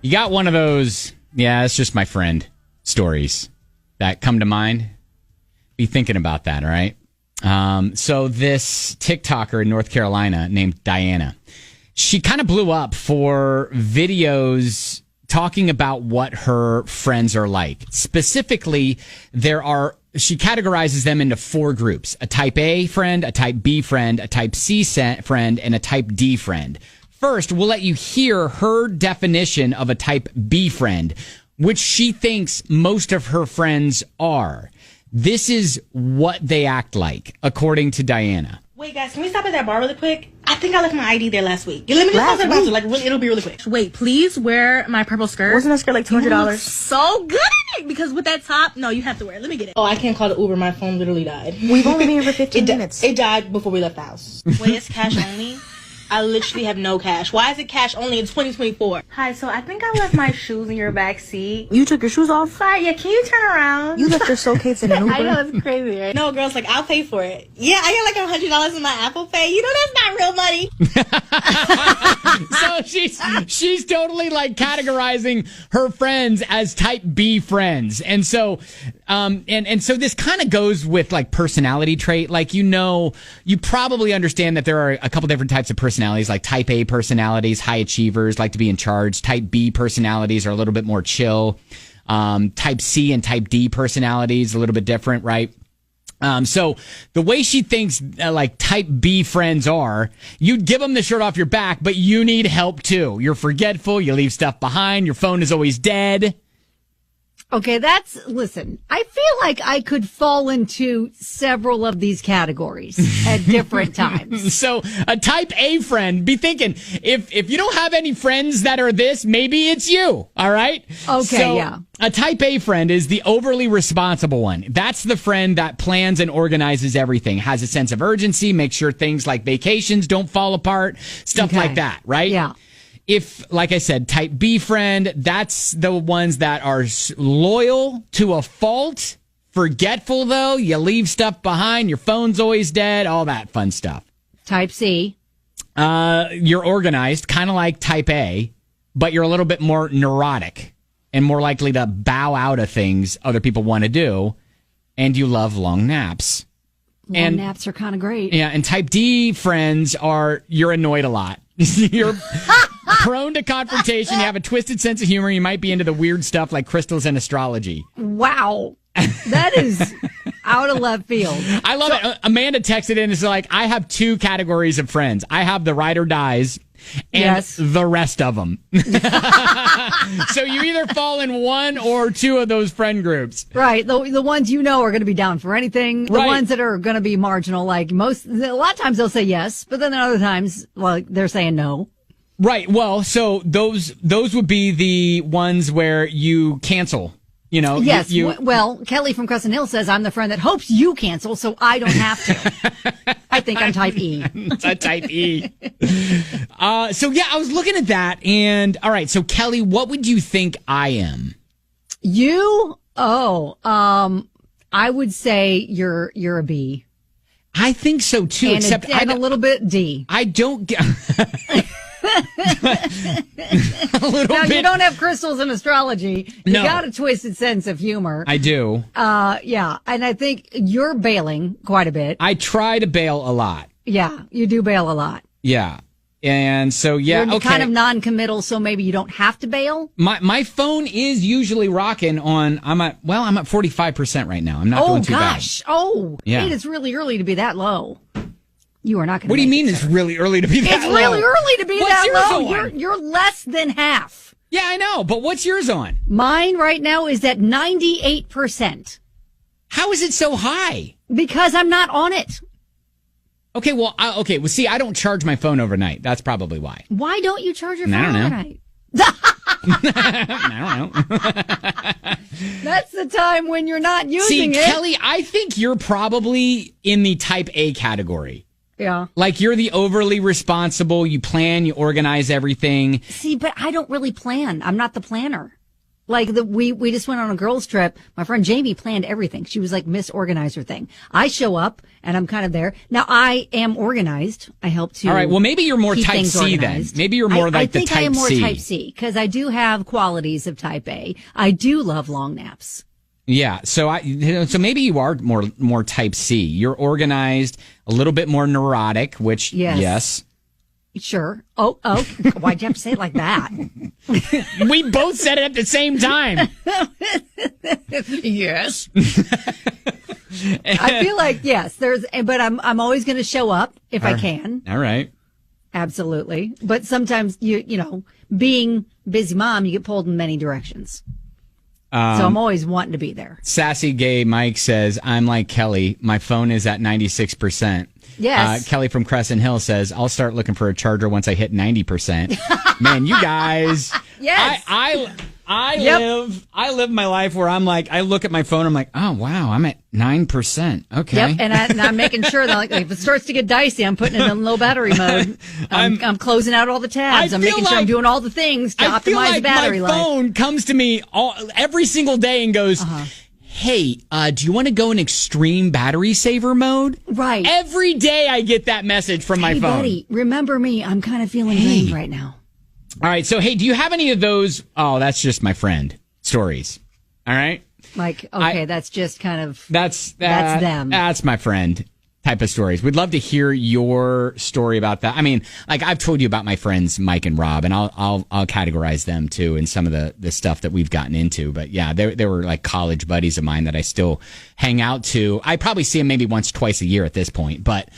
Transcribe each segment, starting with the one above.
You got one of those, yeah, it's just my friend stories that come to mind. Be thinking about that, all right? So this TikToker in North Carolina named Diana, she kind of blew up for videos talking about what her friends are like. Specifically, she categorizes them into 4 groups: a type A friend, a type B friend, a type C friend, and a type D friend. First, we'll let you hear her definition of a type B friend, which she thinks most of her friends are. This is what they act like, according to Diana. Wait, guys, can we stop at that bar really quick? I think I left my ID there last week. Let me just talk to the bouncer. Like, really, it'll be really quick. Wait, please wear my purple skirt. Wasn't that skirt like $200? So good in it, because with that top, no, you have to wear it. Let me get it. Oh, I can't call the Uber. My phone literally died. We've only been here for 15 minutes. It died before we left the house. Wait, it's cash only? I literally have no cash. Why is it cash only? It's 2024. Hi, so I think I left my shoes in your back seat. You took your shoes off? Sorry, yeah, can you turn around? You left your showcase in an Uber? I know, it's crazy, right? No, girls, like, I'll pay for it. Yeah, I got like $100 in my Apple Pay. You know that's not real money. So she's totally like categorizing her friends as type B friends. And so and so this kind of goes with like personality trait. Like, you probably understand that there are a couple different types of personalities, like type A personalities, high achievers, like to be in charge. Type B personalities are a little bit more chill. Type C and type D personalities a little bit different, right? So the way she thinks like type B friends are, you give them the shirt off your back, but you need help too. You're forgetful. You leave stuff behind. Your phone is always dead. Okay, listen, I feel like I could fall into several of these categories at different times. So a type A friend, be thinking, if you don't have any friends that are this, maybe it's you, all right? Okay, so, yeah. A type A friend is the overly responsible one. That's the friend that plans and organizes everything, has a sense of urgency, makes sure things like vacations don't fall apart, stuff like that, right? Yeah. If, like I said, type B friend, that's the ones that are loyal to a fault. Forgetful, though. You leave stuff behind. Your phone's always dead. All that fun stuff. Type C. You're organized, kind of like type A, but you're a little bit more neurotic and more likely to bow out of things other people want to do. And you love long naps. Long naps are kind of great. Yeah, and type D friends you're annoyed a lot. You're prone to confrontation. You have a twisted sense of humor. You might be into the weird stuff like crystals and astrology. Wow. That is out of left field. I love it. Amanda texted in and is like, I have 2 categories of friends. I have the ride or dies and the rest of them. So you either fall in one or 2 of those friend groups. Right. The ones you know are going to be down for anything. The ones that are going to be marginal, like a lot of times they'll say yes, but then other times, well, they're saying no. Right. Well, so those would be the ones where you cancel. Yes. Well, Kelly from Crescent Hill says, I'm the friend that hopes you cancel so I don't have to. I think I'm type E. It's a type E. So, yeah, I was looking at that. And, all right, so, Kelly, what would you think I am? You? I would say you're a B. I think so, too. And except a little bit D. I don't get... You don't have crystals and astrology. You got a twisted sense of humor. I do. Yeah. And I think you're bailing quite a bit. I try to bail a lot. Yeah. You do bail a lot. Yeah. And so, yeah, you're okay. kind of non-committal, so maybe you don't have to bail. My phone is usually rocking on, I'm at 45% right now. I'm not doing too bad. Oh, gosh. Oh, yeah. It's really early to be that low. You are not going to. What do you mean it's really early to be that low? It's really early to be that low. On? You're less than half. Yeah, I know. But what's yours on? Mine right now is at 98%. How is it so high? Because I'm not on it. Okay, well, see, I don't charge my phone overnight. That's probably why. Why don't you charge your phone overnight? I don't know. That's the time when you're not using it. See, Kelly, I think you're probably in the type A category. Yeah. Like, you're the overly responsible. You plan, you organize everything. See, but I don't really plan. I'm not the planner. Like we just went on a girls trip. My friend Jamie planned everything. She was like Miss Organizer thing. I show up and I'm kind of there. Now I am organized. I help to. All right. Well, maybe you're more keep type things C organized. then. Maybe you're more like the type C. I think I am more type C because I do have qualities of type A. I do love long naps. Yeah. So so maybe you are more type C. You're organized, a little bit more neurotic, which yes. Sure. Oh, why'd you have to say it like that? We both said it at the same time. Yes. I feel like, yes, but I'm always going to show up if I can. All right. Absolutely. But sometimes you know, being busy mom, you get pulled in many directions. So I'm always wanting to be there. Sassy Gay Mike says, I'm like Kelly. My phone is at 96%. Yes. Kelly from Crescent Hill says, I'll start looking for a charger once I hit 90%. Man, you guys. Yes. I live my life where I'm like, I look at my phone, I'm like, oh, wow, I'm at 9%. Okay. Yep. And I'm making sure that like, if it starts to get dicey, I'm putting it in low battery mode. I'm closing out all the tabs. I'm making sure I'm doing all the things to optimize the battery life. My phone comes to me every single day and goes, hey, do you want to go in extreme battery saver mode? Right. Every day I get that message from my phone. Buddy, remember me. I'm kind of feeling drained right now. All right. So, hey, do you have any of those? Oh, that's just my friend stories. All right. Like, okay, that's just kind of. That's them. That's my friend type of stories. We'd love to hear your story about that. I mean, like I've told you about my friends Mike and Rob, and I'll categorize them too in some of the stuff that we've gotten into. But yeah, they were like college buddies of mine that I still hang out to. I probably see them maybe once, twice a year at this point. But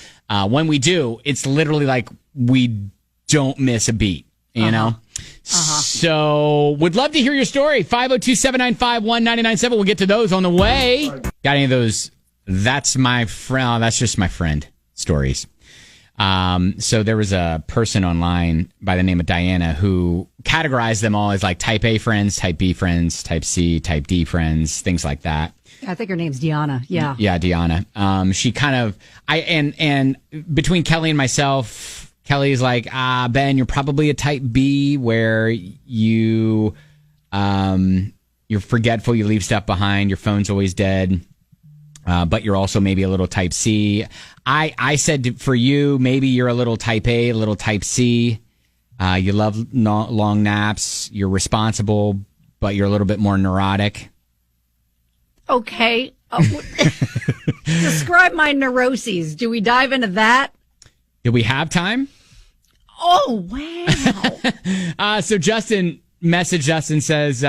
when we do, it's literally like we don't miss a beat. You know? So would love to hear your story. 502-795-1997. We'll get to those on the way. Got any of those? That's my friend. Oh, that's just my friend stories. So there was a person online by the name of Diana who categorized them all as like type A friends, type B friends, type C, type D friends, things like that. I think her name's Deanna. Yeah. Yeah, Deanna. She kind of, and between Kelly and myself, Kelly's like, Ben, you're probably a type B where you're forgetful, you leave stuff behind, your phone's always dead. But you're also maybe a little type C. I said for you, maybe you're a little type A, a little type C. You love long naps. You're responsible, but you're a little bit more neurotic. Okay. Describe my neuroses. Do we dive into that? Do we have time? Oh, wow. So Justin messaged us and says,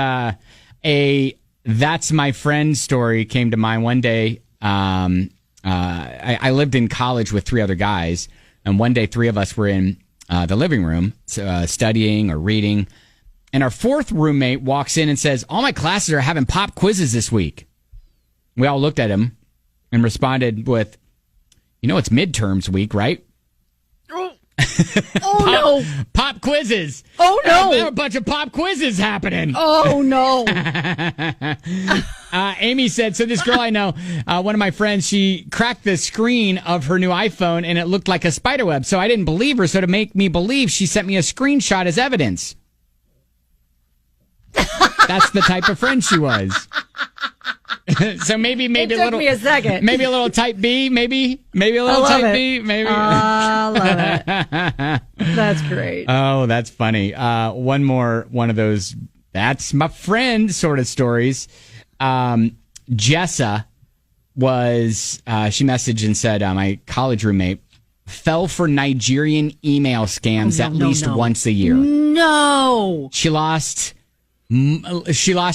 that's my friend story came to mind one day. I lived in college with three other guys, and one day three of us were in the living room studying or reading, and our fourth roommate walks in and says, all my classes are having pop quizzes this week. We all looked at him and responded with, it's midterms week, right? No. Pop quizzes. Oh, no. There are a bunch of pop quizzes happening. Oh, no. Amy said, so this girl I know, one of my friends, she cracked the screen of her new iPhone and it looked like a spider web. So I didn't believe her. So to make me believe, she sent me a screenshot as evidence. That's the type of friend she was. So maybe it a took little. me a second. Maybe a little type B. Maybe a little type B. Maybe. I love it. That's great. Oh, that's funny. One of those. That's my friend sort of stories. Jessa was. She messaged and said, my college roommate fell for Nigerian email scams at least once a year. No. She lost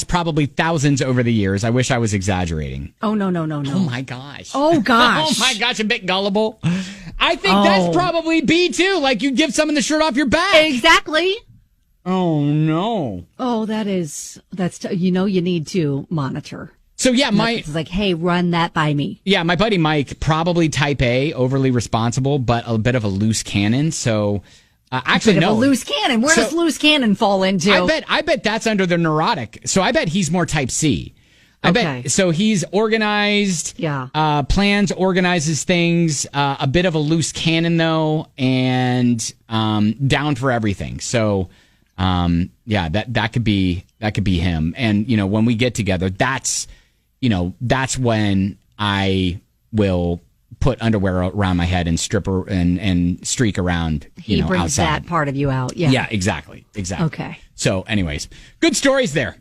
probably thousands over the years. I wish I was exaggerating. Oh, no. Oh, my gosh. Oh, gosh. Oh, my gosh. A bit gullible. I think that's probably B, too. Like you give someone the shirt off your back. Exactly. Oh, no. Oh, you need to monitor. So, yeah, it's like, hey, run that by me. Yeah, my buddy Mike, probably type A, overly responsible, but a bit of a loose cannon. So... actually, no. A loose cannon. Where does loose cannon fall into? I bet that's under the neurotic. So I bet he's more type C. I bet. So he's organized. Yeah. Plans, organizes things. A bit of a loose cannon though, and down for everything. So Yeah, that could be him. And when we get together, that's when I will put underwear around my head and stripper and streak around. He brings outside. that part of you out. Yeah. Yeah. Exactly. Okay. So, anyways, good stories there.